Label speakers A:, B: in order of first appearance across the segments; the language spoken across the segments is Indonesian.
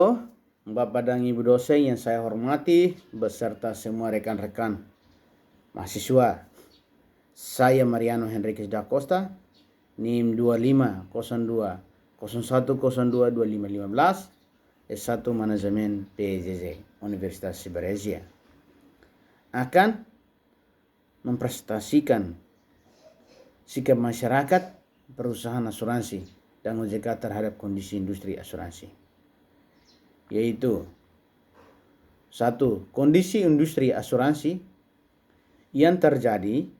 A: Bapak dan Ibu dosen yang saya hormati beserta semua rekan-rekan mahasiswa. Saya Mariano Henriques da Costa, NIM 250201022515, S1 Manajemen PJJ, Universitas Siberia. Akan mempresentasikan sikap masyarakat, perusahaan asuransi, dan OJK terhadap kondisi industri asuransi. Yaitu 1. Kondisi industri asuransi yang terjadi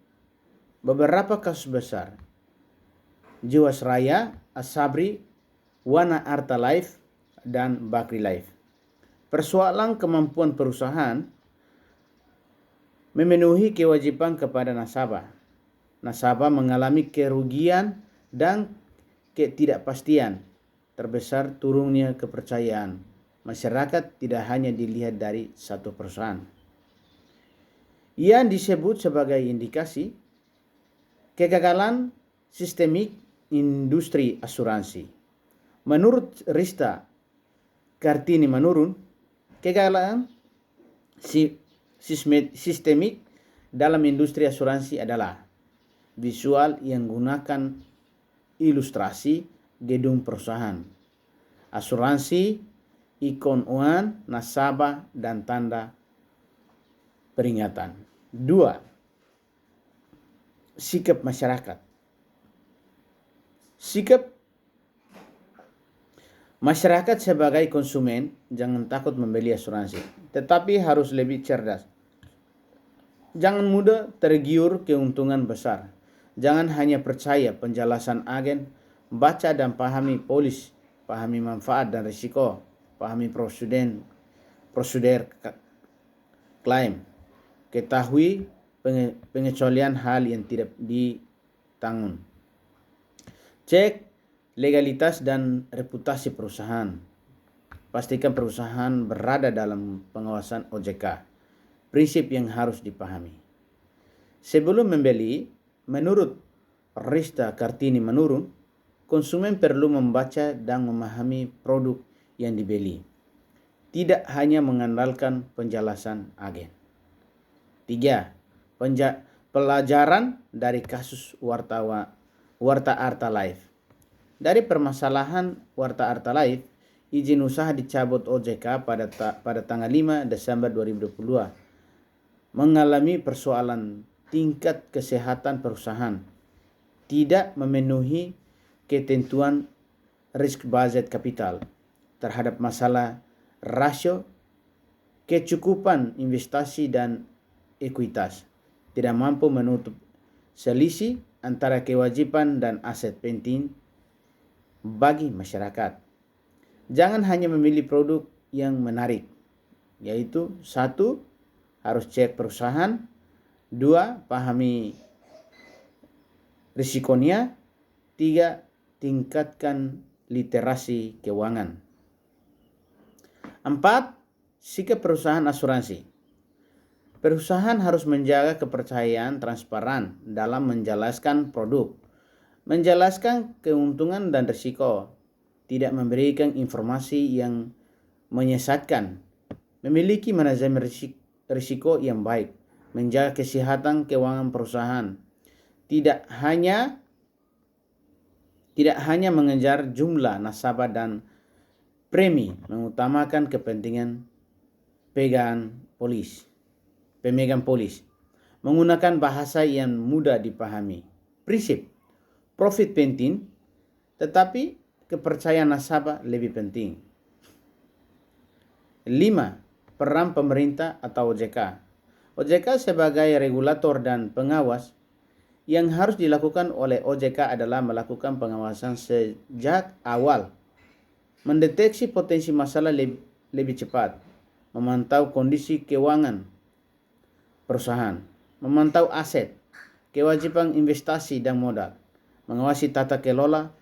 A: beberapa kasus besar: Jiwasraya, Asabri, Wana Arta Life, dan Bakri Life. Persoalan kemampuan perusahaan memenuhi kewajiban kepada nasabah. Nasabah mengalami kerugian dan ketidakpastian. Terbesar turunnya kepercayaan. Masyarakat tidak hanya dilihat dari satu perusahaan. Yang disebut sebagai indikasi kegagalan sistemik industri asuransi. Menurut Rista Kartini Manurun, kegagalan sistemik dalam industri asuransi adalah visual yang menggunakan ilustrasi gedung perusahaan, asuransi, ikon uang, nasabah, dan tanda peringatan. 2. Sikap masyarakat. Sikap masyarakat sebagai konsumen jangan takut membeli asuransi, tetapi harus lebih cerdas. Jangan mudah tergiur keuntungan besar. Jangan hanya percaya penjelasan agen, baca dan pahami polis, pahami manfaat dan risiko, pahami prosedur klaim, ketahui pengecualian hal yang tidak ditanggung. Cek legalitas dan reputasi perusahaan. Pastikan perusahaan berada dalam pengawasan OJK. Prinsip yang harus dipahami. Sebelum membeli, menurut Rista Kartini Manurun, konsumen perlu membaca dan memahami produk yang dibeli, tidak hanya mengandalkan penjelasan agen. 3. Pelajaran dari kasus Warta Arta Life. Dari permasalahan Warta Arta Life, izin usaha dicabut OJK pada tanggal 5 Desember 2022. Mengalami persoalan tingkat kesehatan perusahaan, tidak memenuhi ketentuan risk budget capital terhadap masalah rasio, kecukupan investasi dan ekuitas, tidak mampu menutup selisih antara kewajiban dan aset penting bagi masyarakat. Jangan hanya memilih produk yang menarik, yaitu 1. Harus cek perusahaan, 2. Pahami risikonya, 3. Tingkatkan literasi keuangan. 4. Sikap perusahaan asuransi. Perusahaan harus menjaga kepercayaan transparan dalam menjelaskan produk, menjelaskan keuntungan dan risiko, tidak memberikan informasi yang menyesatkan, memiliki manajemen risiko yang baik, menjaga kesehatan keuangan perusahaan, tidak hanya mengejar jumlah nasabah dan premi, mengutamakan kepentingan pemegang polis, menggunakan bahasa yang mudah dipahami. Prinsip, profit penting, tetapi kepercayaan nasabah lebih penting. 5. Peran pemerintah atau OJK. OJK sebagai regulator dan pengawas, yang harus dilakukan oleh OJK adalah melakukan pengawasan sejak awal, mendeteksi potensi masalah lebih cepat, memantau kondisi keuangan perusahaan, memantau aset, kewajiban investasi dan modal, mengawasi tata kelola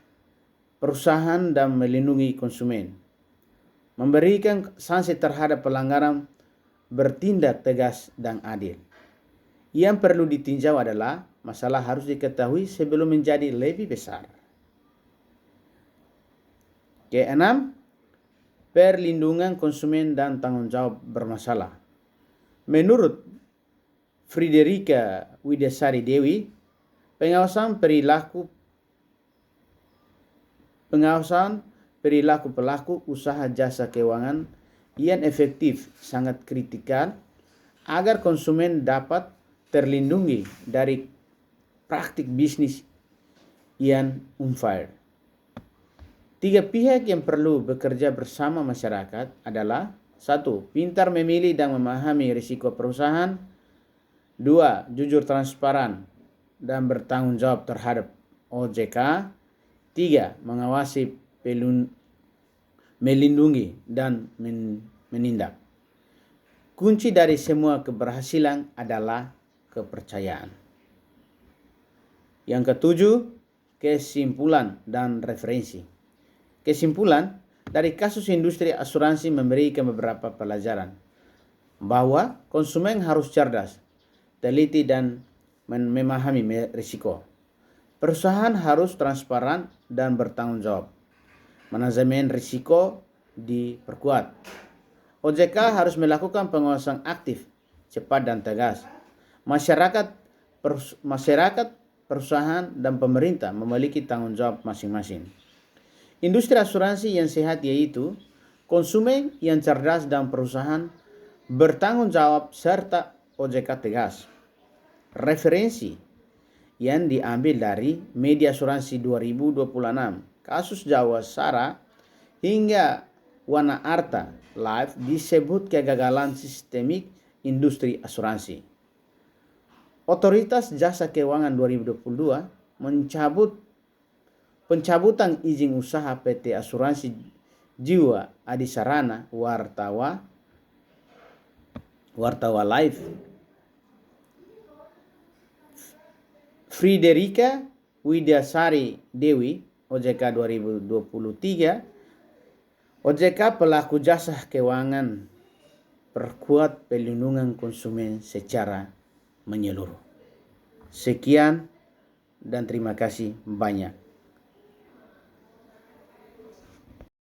A: perusahaan dan melindungi konsumen, memberikan sanksi terhadap pelanggaran, bertindak tegas dan adil. Yang perlu ditinjau adalah masalah harus diketahui sebelum menjadi lebih besar. Ke-6, perlindungan konsumen dan tanggung jawab bermasalah. Menurut Friederike Widasari Dewi, pengawasan perilaku pelaku usaha jasa keuangan yang efektif sangat kritikal agar konsumen dapat terlindungi dari praktik bisnis yang unfair. 3 pihak yang perlu bekerja bersama masyarakat adalah: 1. Pintar memilih dan memahami risiko perusahaan. 2. Jujur, transparan, dan bertanggung jawab terhadap OJK. 3. Mengawasi, melindungi, dan menindak. Kunci dari semua keberhasilan adalah kepercayaan. Yang ketujuh, kesimpulan dan referensi. Kesimpulan dari kasus industri asuransi memberikan beberapa pelajaran bahwa konsumen harus cerdas, teliti, dan memahami risiko. Perusahaan harus transparan dan bertanggung jawab. Manajemen risiko diperkuat. OJK harus melakukan pengawasan aktif, cepat, dan tegas. Masyarakat, perusahaan, dan pemerintah memiliki tanggung jawab masing-masing. Industri asuransi yang sehat yaitu konsumen yang cerdas dan perusahaan bertanggung jawab serta OJK tegas. Referensi yang diambil dari Media Asuransi 2026, kasus Jawa Sara hingga Wana Arta Live disebut kegagalan sistemik industri asuransi. Otoritas Jasa Keuangan 2022 pencabutan izin usaha PT Asuransi Jiwa Adisarana Wartawa Live. Friederike Widasari Dewi, OJK 2023, OJK pelaku jasa keuangan perkuat perlindungan konsumen secara menyeluruh. Sekian dan terima kasih banyak.